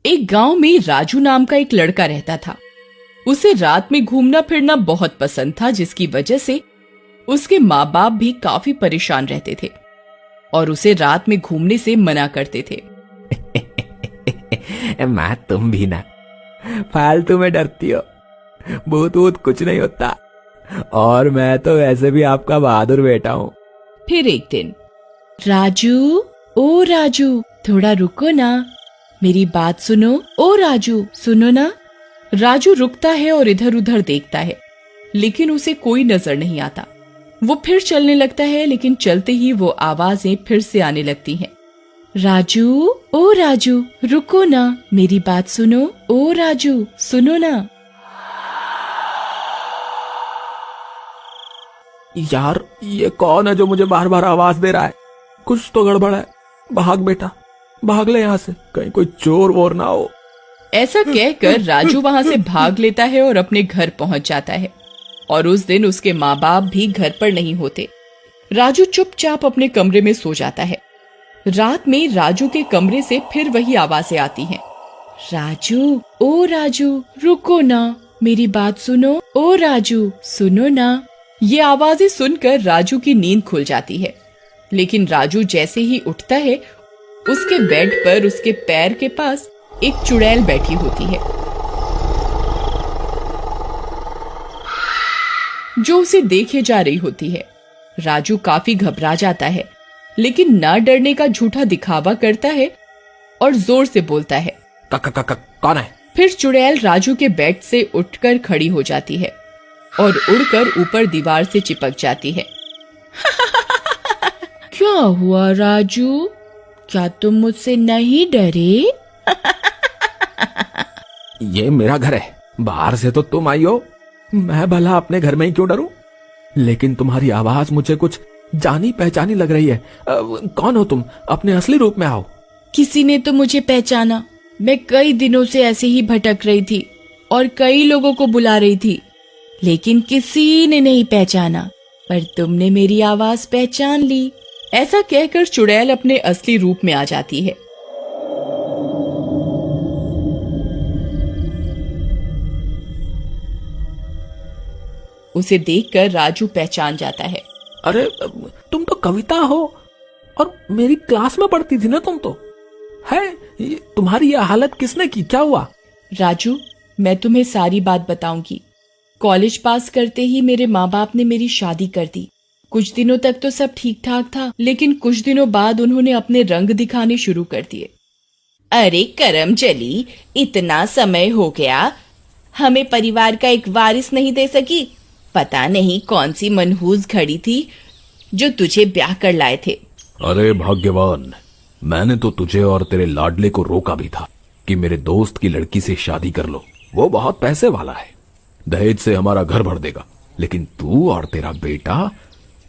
एक गांव में राजू नाम का एक लड़का रहता था। उसे रात में घूमना फिरना बहुत पसंद था, जिसकी वजह से उसके माँ बाप भी काफी परेशान रहते थे और उसे रात में घूमने से मना करते थे। माँ तुम भी ना फालतू में डरती हो, भूत वूत कुछ नहीं होता, और मैं तो वैसे भी आपका बहादुर बेटा हूँ। फिर एक दिन, राजू, ओ राजू, थोड़ा रुको ना, मेरी बात सुनो। ओ राजू, सुनो ना। राजू रुकता है और इधर उधर देखता है, लेकिन उसे कोई नजर नहीं आता। वो फिर चलने लगता है, लेकिन चलते ही वो आवाजें फिर से आने लगती हैं। राजू, ओ राजू, रुको ना, मेरी बात सुनो। ओ राजू, सुनो ना। यार ये कौन है जो मुझे बार बार आवाज दे रहा है? कुछ तो गड़बड़ है। भाग बेटा, भाग ले यहाँ से, कहीं कोई चोर वोर ना हो। ऐसा कहकर राजू वहां से भाग लेता है और अपने घर पहुंच जाता है। और उस दिन उसके माँ बाप भी घर पर नहीं होते। राजू चुपचाप अपने कमरे में सो जाता है। रात में राजू के कमरे से फिर वही आवाजें आती हैं। राजू, ओ राजू, रुको ना, मेरी बात सुनो। ओ राजू, सुनो ना। ये आवाजें सुनकर राजू की नींद खुल जाती है, लेकिन राजू जैसे ही उठता है, उसके बेड पर उसके पैर के पास एक चुड़ैल बैठी होती है, जो उसे देखे जा रही होती है। राजू काफी घबरा जाता है, लेकिन ना डरने का झूठा दिखावा करता है और जोर से बोलता है, कौन है? फिर चुड़ैल राजू के बेड से उठकर खड़ी हो जाती है और उड़कर ऊपर दीवार से चिपक जाती है। क्या हुआ राजू, क्या तुम मुझसे नहीं डरे? ये मेरा घर है, बाहर से तो तुम आई हो, मैं भला अपने घर में ही क्यों डरूं? लेकिन तुम्हारी आवाज मुझे कुछ जानी पहचानी लग रही है। कौन हो तुम? अपने असली रूप में आओ। किसी ने तो मुझे पहचाना। मैं कई दिनों से ऐसे ही भटक रही थी और कई लोगों को बुला रही थी, लेकिन किसी ने नहीं पहचाना, पर तुमने मेरी आवाज पहचान ली। ऐसा कहकर चुड़ैल अपने असली रूप में आ जाती है। उसे देखकर राजू पहचान जाता है। अरे तुम तो कविता हो, और मेरी क्लास में पढ़ती थी ना तुम तो। है तुम्हारी यह हालत किसने की? क्या हुआ? राजू, मैं तुम्हें सारी बात बताऊंगी। कॉलेज पास करते ही मेरे माँ बाप ने मेरी शादी कर दी। कुछ दिनों तक तो सब ठीक ठाक था, लेकिन कुछ दिनों बाद उन्होंने अपने रंग दिखाने शुरू कर दिए। अरे करम चली, इतना समय हो गया, हमें परिवार का एक वारिस नहीं दे सकी। पता नहीं कौन सी मनहूस घड़ी थी जो तुझे ब्याह कर लाए थे। अरे भाग्यवान, मैंने तो तुझे और तेरे लाडले को रोका भी था कि मेरे दोस्त की लड़की से शादी कर लो, वो बहुत पैसे वाला है, दहेज से हमारा घर भर देगा। लेकिन तू और तेरा बेटा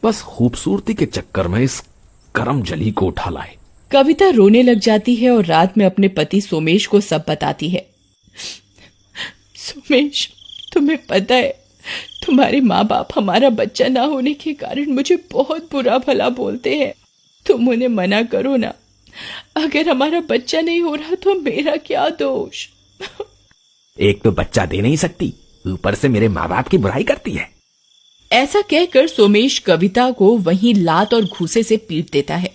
बस खूबसूरती के चक्कर में इस करम जली को उठा लाए। कविता रोने लग जाती है और रात में अपने पति सोमेश को सब बताती है। सोमेश, तुम्हें पता है, तुम्हारे माँ बाप हमारा बच्चा ना होने के कारण मुझे बहुत बुरा भला बोलते हैं। तुम उन्हें मना करो ना, अगर हमारा बच्चा नहीं हो रहा तो मेरा क्या दोष? एक तो बच्चा दे नहीं सकती, ऊपर से मेरे माँ बाप की बुराई करती है। ऐसा कहकर सोमेश कविता को वहीं लात और घूसे से पीट देता है।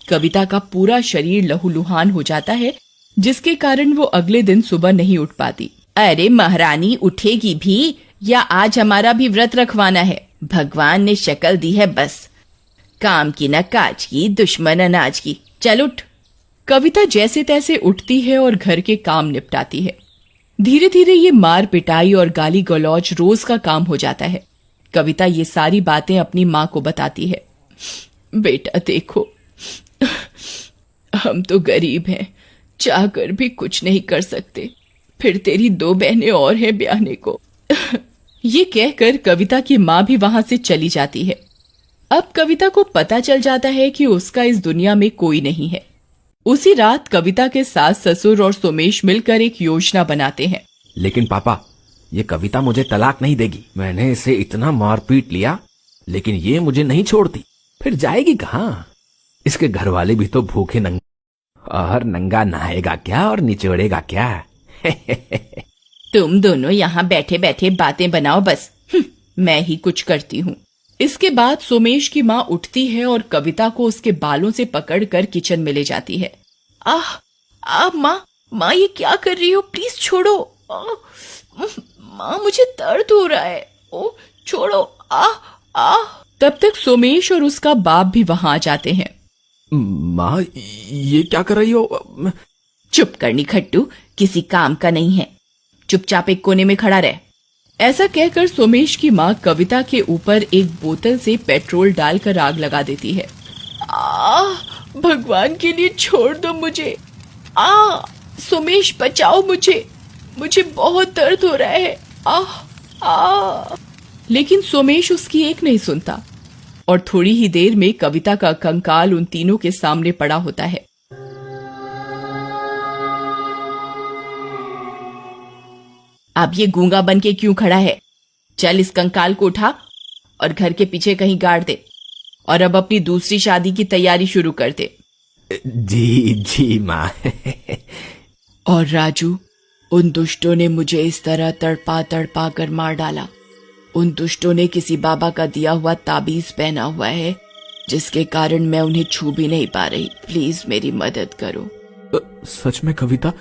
कविता का पूरा शरीर लहूलुहान हो जाता है, जिसके कारण वो अगले दिन सुबह नहीं उठ पाती। अरे महारानी उठेगी भी, या आज हमारा भी व्रत रखवाना है? भगवान ने शक्ल दी है बस, काम की न काज की, दुश्मन अनाज की। चल उठ। कविता जैसे तैसे उठती है और घर के काम निपटाती है। धीरे धीरे ये मार पिटाई और गाली गलौज रोज का काम हो जाता है। कविता ये सारी बातें अपनी माँ को बताती है। बेटा देखो, हम तो गरीब हैं, चाहकर भी कुछ नहीं कर सकते, फिर तेरी 2 बहनें और हैं ब्याहने को। ये कहकर कविता की माँ भी वहां से चली जाती है। अब कविता को पता चल जाता है कि उसका इस दुनिया में कोई नहीं है। उसी रात कविता के सास ससुर और सोमेश मिलकर एक योजना बनाते हैं। लेकिन पापा, ये कविता मुझे तलाक नहीं देगी। मैंने इसे इतना मार पीट लिया, लेकिन ये मुझे नहीं छोड़ती, फिर जाएगी कहाँ? इसके घर वाले भी तो भूखे नंगे, और नंगा नहाएगा क्या और निचोड़ेगा क्या? तुम दोनों यहाँ बैठे बैठे बातें बनाओ बस। मैं ही कुछ करती हूँ। इसके बाद सोमेश की माँ उठती है और कविता को उसके बालों से पकड़कर किचन में ले जाती है। माँ ये क्या कर रही हो? प्लीज छोड़ो। माँ मुझे दर्द हो रहा है। ओ छोड़ो। तब तक सोमेश और उसका बाप भी वहां आ जाते हैं। माँ ये क्या कर रही हो? चुप करनी खट्टू, किसी काम का नहीं है। चुपचाप एक कोने में खड़ा रह। ऐसा कहकर सोमेश की माँ कविता के ऊपर एक बोतल से पेट्रोल डालकर आग लगा देती है। भगवान के लिए छोड़ दो मुझे। सोमेश बचाओ मुझे बहुत दर्द हो रहा है। लेकिन सोमेश उसकी एक नहीं सुनता और थोड़ी ही देर में कविता का कंकाल उन तीनों के सामने पड़ा होता है। अब ये गूंगा बन के क्यों खड़ा है? चल इस कंकाल को उठा और घर के पीछे कहीं गाड़ दे और अब अपनी दूसरी शादी की तैयारी शुरू कर दे। जी माँ। और राजू, उन दुष्टों ने मुझे इस तरह तड़पा तड़पा कर मार डाला। उन दुष्टों ने किसी बाबा का दिया हुआ ताबीज पहना हुआ है, जिसके कारण मैं उन्हें छू भी नहीं पा रही। प्लीज मेरी मदद करो। सच में कविता,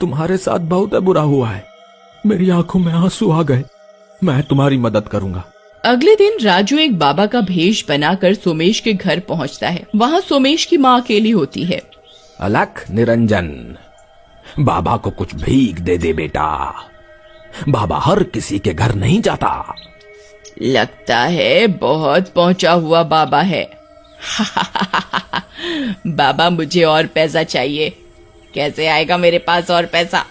तुम्हारे साथ बहुत बुरा हुआ है। मेरी आंखों में आंसू आ गए। मैं तुम्हारी मदद करूंगा। अगले दिन राजू एक बाबा का भेष बनाकर सोमेश के घर पहुंचता है। वहां सोमेश की माँ अकेली होती है। अलख निरंजन, बाबा को कुछ भीख दे दे बेटा। बाबा हर किसी के घर नहीं जाता। लगता है बहुत पहुंचा हुआ बाबा है। बाबा मुझे और पैसा चाहिए। कैसे आएगा मेरे पास और पैसा?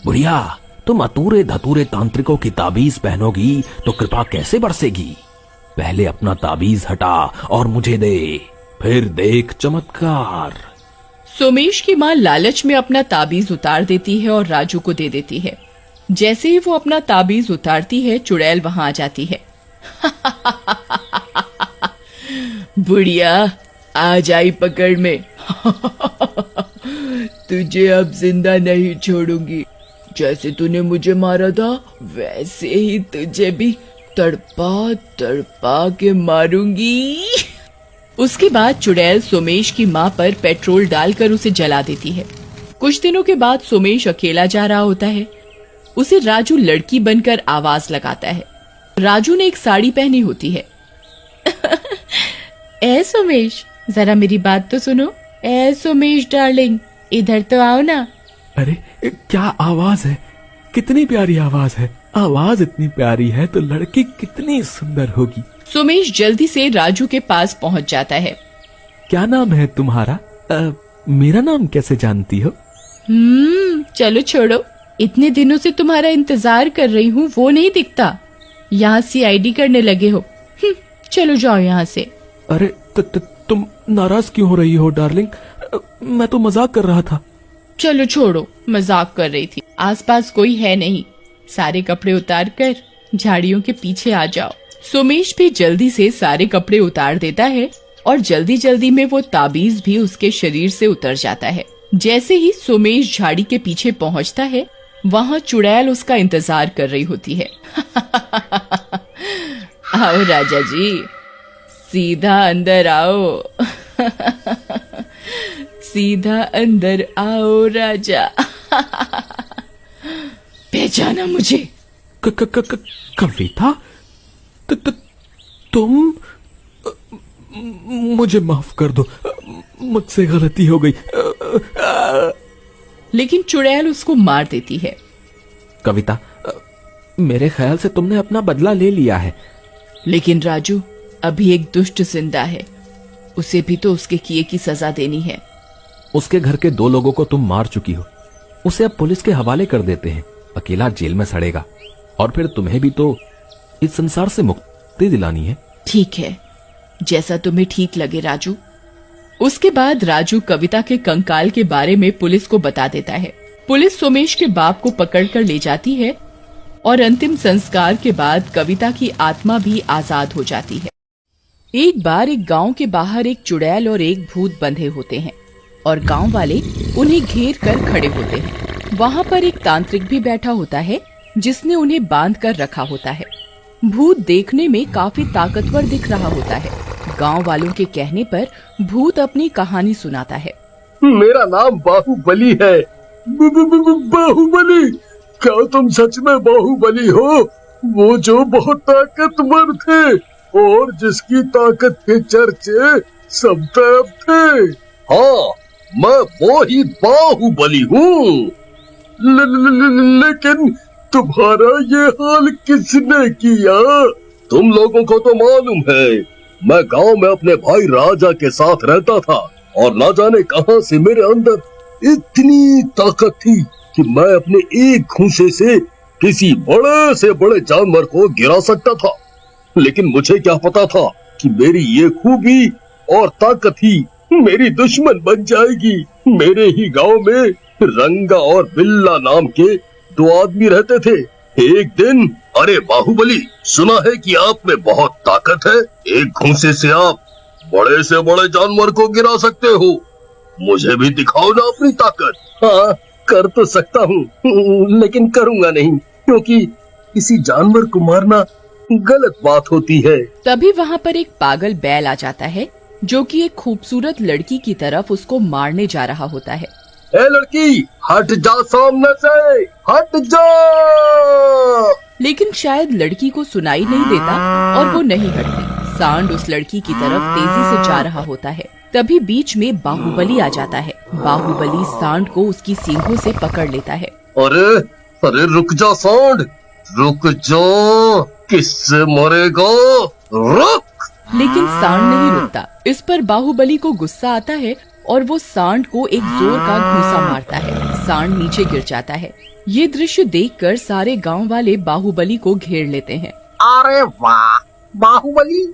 बुढ़िया, तुम अतूरे धतूरे तांत्रिकों की ताबीज पहनोगी तो कृपा कैसे बरसेगी? पहले अपना ताबीज हटा और मुझे दे, फिर देख चमत्कार। सोमेश की माँ लालच में अपना ताबीज उतार देती है और राजू को दे देती है। जैसे ही वो अपना ताबीज उतारती है, चुड़ैल वहां आ जाती है। बुढ़िया, आ जाई पकड़ में। तुझे अब जिंदा नहीं छोड़ूंगी। जैसे तूने मुझे मारा था, वैसे ही तुझे भी तड़पा तड़पा के मारूंगी। उसके बाद चुड़ैल सोमेश की माँ पर पेट्रोल डालकर उसे जला देती है। कुछ दिनों के बाद सोमेश अकेला जा रहा होता है। उसे राजू लड़की बनकर आवाज लगाता है। राजू ने एक साड़ी पहनी होती है। ए सोमेश, जरा मेरी बात तो सुनो। ए सोमेश डार्लिंग, इधर तो आओ ना। अरे क्या आवाज है, कितनी प्यारी आवाज है। आवाज इतनी प्यारी है तो लड़की कितनी सुंदर होगी। सोमेश जल्दी से राजू के पास पहुंच जाता है। क्या नाम है तुम्हारा? मेरा नाम कैसे जानती हो? चलो छोड़ो, इतने दिनों से तुम्हारा इंतजार कर रही हूँ, वो नहीं दिखता। यहाँ CID करने लगे हो। चलो जाओ यहाँ से। अरे तुम नाराज क्यों हो रही हो डार्लिंग? मैं तो मजाक कर रहा था। चलो छोड़ो, मजाक कर रही थी। आसपास कोई है नहीं। सारे कपड़े उतार कर झाड़ियों के पीछे आ जाओ। सोमेश भी जल्दी से सारे कपड़े उतार देता है और जल्दी जल्दी में वो ताबीज भी उसके शरीर से उतर जाता है। जैसे ही सोमेश झाड़ी के पीछे पहुंचता है, वहां चुड़ैल उसका इंतजार कर रही होती है। आओ राजा जी, सीधा अंदर आओ। सीधा अंदर आओ राजा। पहचाना मुझे? कविता, तुम? मुझे माफ कर दो, मुझसे गलती हो गई। लेकिन चुड़ैल उसको मार देती है। कविता, मेरे ख्याल से तुमने अपना बदला ले लिया है। लेकिन राजू, अभी एक दुष्ट जिंदा है। उसे भी तो उसके किए की सजा देनी है। उसके घर के 2 लोगों को तुम मार चुकी हो। उसे अब पुलिस के हवाले कर देते हैं। अकेला जेल में सड़ेगा और फिर तुम्हें भी तो इस संसार से मुक्ति दिलानी है। ठीक है, जैसा तुम्हें ठीक लगे राजू। उसके बाद राजू कविता के कंकाल के बारे में पुलिस को बता देता है। पुलिस सोमेश के बाप को पकड़कर ले जाती है और अंतिम संस्कार के बाद कविता की आत्मा भी आजाद हो जाती है। एक बार एक गांव के बाहर एक चुड़ैल और एक भूत बंधे होते हैं। और गांव वाले उन्हें घेर कर खड़े होते हैं। वहाँ पर एक तांत्रिक भी बैठा होता है जिसने उन्हें बांध कर रखा होता है। भूत देखने में काफी ताकतवर दिख रहा होता है। गांव वालों के कहने पर भूत अपनी कहानी सुनाता है। मेरा नाम बाहुबली है। बाहुबली? क्या तुम सच में बाहुबली हो? वो जो बहुत ताकतवर थे और जिसकी ताकत के चर्चे सब तरफ थे। हाँ, मैं वो ही बाहुबली हूँ। लेकिन तुम्हारा ये हाल किसने किया? तुम लोगों को तो मालूम है, मैं गांव में अपने भाई राजा के साथ रहता था और ना जाने कहां से मेरे अंदर इतनी ताकत थी कि मैं अपने एक घूंसे से किसी बड़े से बड़े जानवर को गिरा सकता था। लेकिन मुझे क्या पता था कि मेरी ये खूबी और ताकत ही मेरी दुश्मन बन जाएगी। मेरे ही गांव में रंगा और बिल्ला नाम के दो आदमी रहते थे। एक दिन, अरे बाहुबली, सुना है कि आप में बहुत ताकत है। एक घूंसे से आप बड़े से बड़े जानवर को गिरा सकते हो। मुझे भी दिखाओ ना अपनी ताकत। हाँ, कर तो सकता हूँ, लेकिन करूँगा नहीं, क्योंकि किसी जानवर को मारना गलत बात होती है। तभी वहाँ पर एक पागल बैल आ जाता है जो कि एक खूबसूरत लड़की की तरफ उसको मारने जा रहा होता है। ए लड़की, हट जा सामने से, हट जा। लेकिन शायद लड़की को सुनाई नहीं देता और वो नहीं हटती। सांड उस लड़की की तरफ तेजी से जा रहा होता है। तभी बीच में बाहुबली आ जाता है। बाहुबली सांड को उसकी सींगों से पकड़ लेता है। अरे अरे, रुक जा सांड, रुक जा, किससे मरेगा, रुक। लेकिन सांड नहीं रुकता। इस पर बाहुबली को गुस्सा आता है और वो सांड को एक जोर का घूंसा मारता है। सांड नीचे गिर जाता है। ये दृश्य देखकर सारे गांव वाले बाहुबली को घेर लेते हैं। अरे वाह बाहुबली,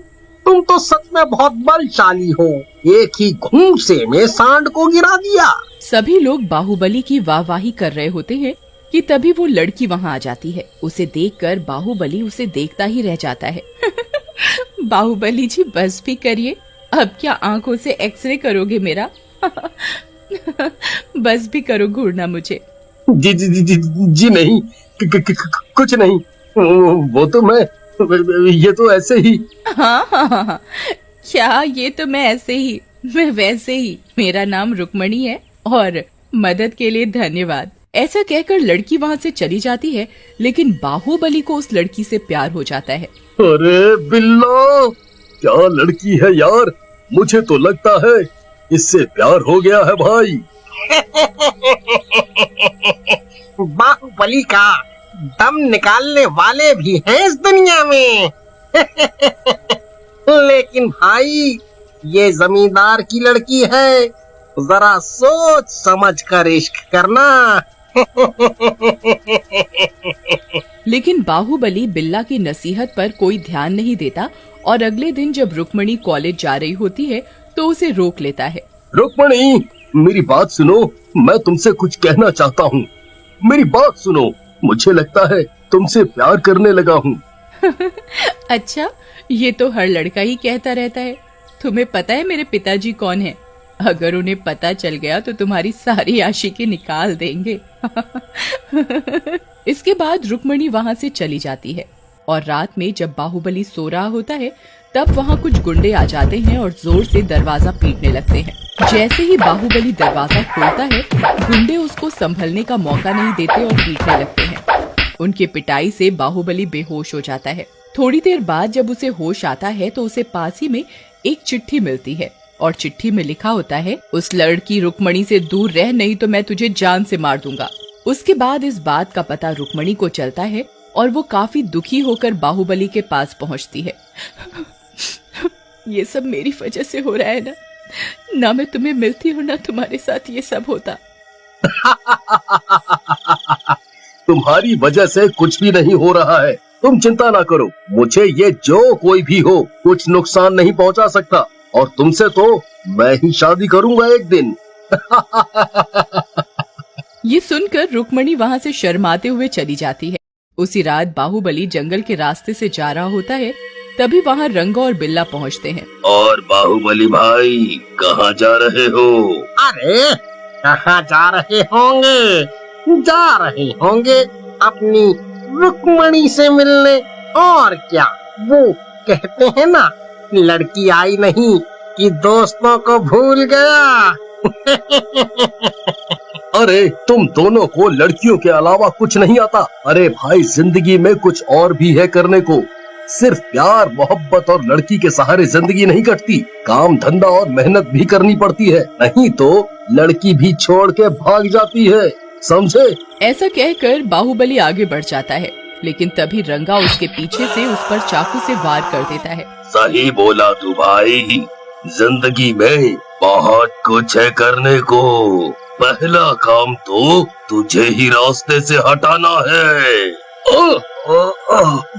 तुम तो सच में बहुत बलशाली हो। एक ही घूंसे में सांड को गिरा दिया। सभी लोग बाहुबली की वाहवाही कर रहे होते हैं कि तभी वो लड़की वहाँ आ जाती है। उसे देखकर बाहुबली उसे देखता ही रह जाता है। बाहुबली जी, बस भी करिए, अब क्या आंखों से एक्सरे करोगे मेरा? बस भी करो घूरना मुझे। जी जी जी जी, जी नहीं, कुछ नहीं, वो तो मैं, ये तो ऐसे ही। हाँ, क्या ये तो मैं ऐसे ही, मैं वैसे ही। मेरा नाम रुक्मणी है और मदद के लिए धन्यवाद। ऐसा कहकर लड़की वहाँ से चली जाती है। लेकिन बाहुबली को उस लड़की से प्यार हो जाता है। अरे बिल्ला, क्या लड़की है यार, मुझे तो लगता है इससे प्यार हो गया है भाई। बाहुबली का दम निकालने वाले भी हैं इस दुनिया में। लेकिन भाई, ये जमींदार की लड़की है, जरा सोच समझ कर इश्क करना। लेकिन बाहुबली बिल्ला की नसीहत पर कोई ध्यान नहीं देता और अगले दिन जब रुक्मणी कॉलेज जा रही होती है तो उसे रोक लेता है। रुक्मणी, मेरी बात सुनो, मैं तुमसे कुछ कहना चाहता हूँ। मेरी बात सुनो, मुझे लगता है तुमसे प्यार करने लगा हूँ। अच्छा, ये तो हर लड़का ही कहता रहता है। तुम्हें पता है मेरे पिताजी कौन है? अगर उन्हें पता चल गया तो तुम्हारी सारी आशिकी निकाल देंगे। इसके बाद रुक्मणी वहाँ से चली जाती है और रात में जब बाहुबली सो रहा होता है तब वहाँ कुछ गुंडे आ जाते हैं और जोर से दरवाजा पीटने लगते हैं। जैसे ही बाहुबली दरवाजा खोलता है, गुंडे उसको संभलने का मौका नहीं देते और पीटने लगते हैं। उनकी पिटाई से बाहुबली बेहोश हो जाता है। थोड़ी देर बाद जब उसे होश आता है तो उसे पास ही में एक चिट्ठी मिलती है और चिट्ठी में लिखा होता है, उस लड़की रुक्मणी से दूर रह, नहीं तो मैं तुझे जान से मार दूंगा। उसके बाद इस बात का पता रुक्मणी को चलता है और वो काफी दुखी होकर बाहुबली के पास पहुंचती है। ये सब मेरी वजह से हो रहा है ना मैं तुम्हें मिलती हूँ ना तुम्हारे साथ ये सब होता। तुम्हारी वजह से कुछ भी नहीं हो रहा है, तुम चिंता ना करो। मुझे ये जो कोई भी हो कुछ नुकसान नहीं पहुंचा सकता और तुमसे तो मैं ही शादी करूंगा एक दिन। ये सुनकर रुक्मणी वहाँ से शर्माते हुए चली जाती है। उसी रात बाहुबली जंगल के रास्ते से जा रहा होता है तभी वहाँ रंगा और बिल्ला पहुँचते हैं। और बाहुबली भाई कहाँ जा रहे हो? अरे कहाँ जा रहे होंगे अपनी रुक्मणी से मिलने, और क्या। वो कहते हैं ना, लड़की आई नहीं कि दोस्तों को भूल गया। अरे तुम दोनों को लड़कियों के अलावा कुछ नहीं आता? अरे भाई, जिंदगी में कुछ और भी है करने को। सिर्फ प्यार, मोहब्बत और लड़की के सहारे जिंदगी नहीं कटती। काम धंधा और मेहनत भी करनी पड़ती है, नहीं तो लड़की भी छोड़ के भाग जाती है, समझे? ऐसा कहकर बाहुबली आगे बढ़ जाता है, लेकिन तभी रंगा उसके पीछे से उस पर चाकू से वार कर देता है। सही बोला तू भाई, जिंदगी में बहुत कुछ है करने को। पहला काम तो तुझे ही रास्ते से हटाना है।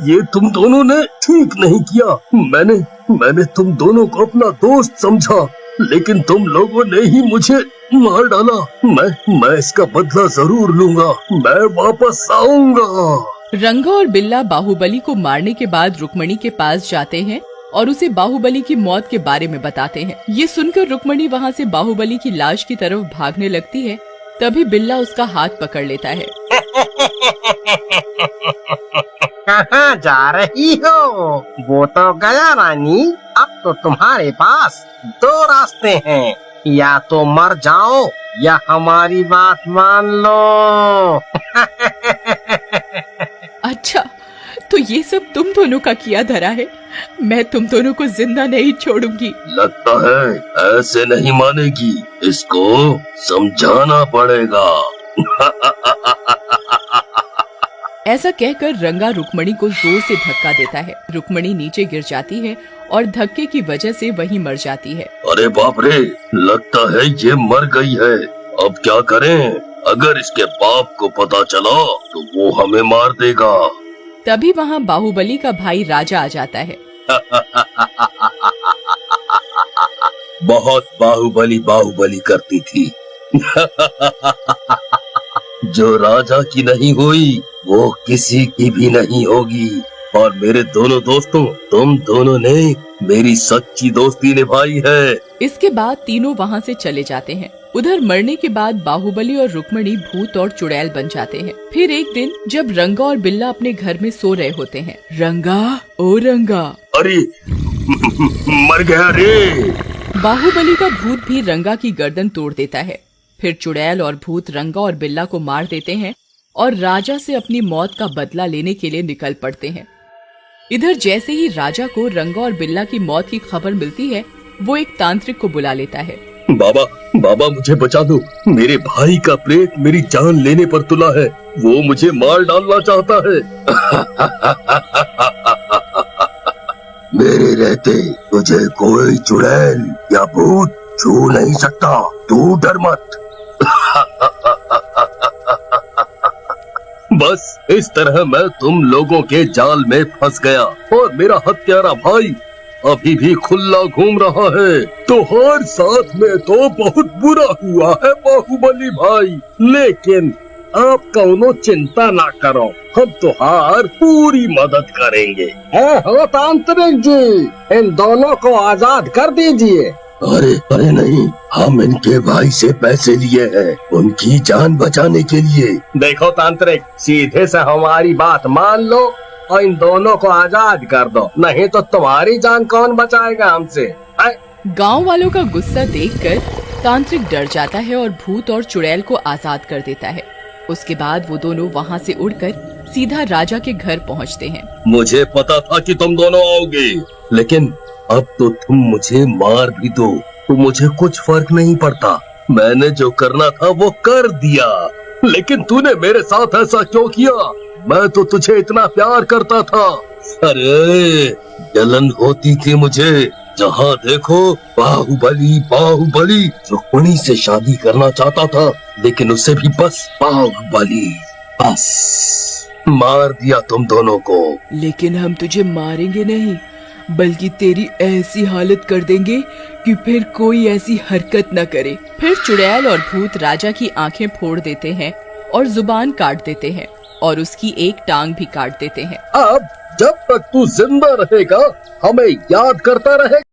ये तुम दोनों ने ठीक नहीं किया। मैंने तुम दोनों को अपना दोस्त समझा, लेकिन तुम लोगों ने ही मुझे मार डाला। मैं इसका बदला जरूर लूंगा, मैं वापस आऊंगा। रंगा और बिल्ला बाहुबली को मारने के बाद रुक्मणी के पास जाते हैं और उसे बाहुबली की मौत के बारे में बताते हैं। ये सुनकर रुक्मणी वहाँ से बाहुबली की लाश की तरफ भागने लगती है। तभी बिल्ला उसका हाथ पकड़ लेता है। कहाँ जा रही हो? वो तो गया रानी। अब तो तुम्हारे पास दो रास्ते हैं, या तो मर जाओ या हमारी बात मान लो। अच्छा, तो ये सब तुम दोनों का किया धरा है। मैं तुम दोनों को जिंदा नहीं छोड़ूंगी। लगता है ऐसे नहीं मानेगी, इसको समझाना पड़ेगा। ऐसा कहकर रंगा रुक्मणी को जोर से धक्का देता है। रुक्मणी नीचे गिर जाती है और धक्के की वजह से वहीं मर जाती है। अरे बाप रे, लगता है ये मर गई है। अब क्या करें? अगर इसके बाप को पता चला तो वो हमें मार देगा। तभी वहाँ बाहुबली का भाई राजा आ जाता है। बहुत बाहुबली करती थी। जो राजा की नहीं हुई वो किसी की भी नहीं होगी। और मेरे दोनों दोस्तों, तुम दोनों ने मेरी सच्ची दोस्ती निभाई है। इसके बाद तीनों वहाँ से चले जाते हैं। उधर मरने के बाद बाहुबली और रुक्मणी भूत और चुड़ैल बन जाते हैं। फिर एक दिन जब रंगा और बिल्ला अपने घर में सो रहे होते हैं। रंगा, ओ रंगा। अरे मर गया रे। बाहुबली का भूत भी रंगा की गर्दन तोड़ देता है। फिर चुड़ैल और भूत रंगा और बिल्ला को मार देते हैं और राजा से अपनी मौत का बदला लेने के लिए निकल पड़ते हैं। इधर जैसे ही राजा को रंगा और बिल्ला की मौत की खबर मिलती है, वो एक तांत्रिक को बुला लेता है। बाबा मुझे बचा दो। मेरे भाई का प्रेत मेरी जान लेने पर तुला है। वो मुझे मार डालना चाहता है। मेरे रहते तुझे कोई चुड़ैल या भूत छू नहीं सकता। तू डर मत। बस इस तरह मैं तुम लोगों के जाल में फंस गया और मेरा हत्यारा भाई अभी भी खुला घूम रहा है। तो हर साथ में तो बहुत बुरा हुआ है बाहुबली भाई, लेकिन आप कौनो चिंता ना करो, हम तुहार पूरी मदद करेंगे। हो तांत्रिक जी, इन दोनों को आजाद कर दीजिए। अरे नहीं, हम इनके भाई से पैसे लिए हैं उनकी जान बचाने के लिए। देखो तांत्रिक, सीधे से हमारी बात मान लो और इन दोनों को आजाद कर दो, नहीं तो तुम्हारी जान कौन बचाएगा हमसे। गांव वालों का गुस्सा देखकर तांत्रिक डर जाता है और भूत और चुड़ैल को आजाद कर देता है। उसके बाद वो दोनों वहाँ से उड़कर सीधा राजा के घर पहुँचते हैं। मुझे पता था कि तुम दोनों आओगे, लेकिन अब तो तुम मुझे मार भी दो तो मुझे कुछ फर्क नहीं पड़ता। मैंने जो करना था वो कर दिया, लेकिन तूने मेरे साथ ऐसा क्यों किया? मैं तो तुझे इतना प्यार करता था। अरे जलन होती थी मुझे, जहाँ देखो बाहुबली। रुक्मणी से शादी करना चाहता था, लेकिन उसे भी बस बाहुबली। बस मार दिया तुम दोनों को। लेकिन हम तुझे मारेंगे नहीं, बल्कि तेरी ऐसी हालत कर देंगे कि फिर कोई ऐसी हरकत न करे। फिर चुड़ैल और भूत राजा की आंखें फोड़ देते हैं और जुबान काट देते हैं और उसकी एक टांग भी काट देते हैं। अब जब तक तू जिंदा रहेगा हमें याद करता रहेगा।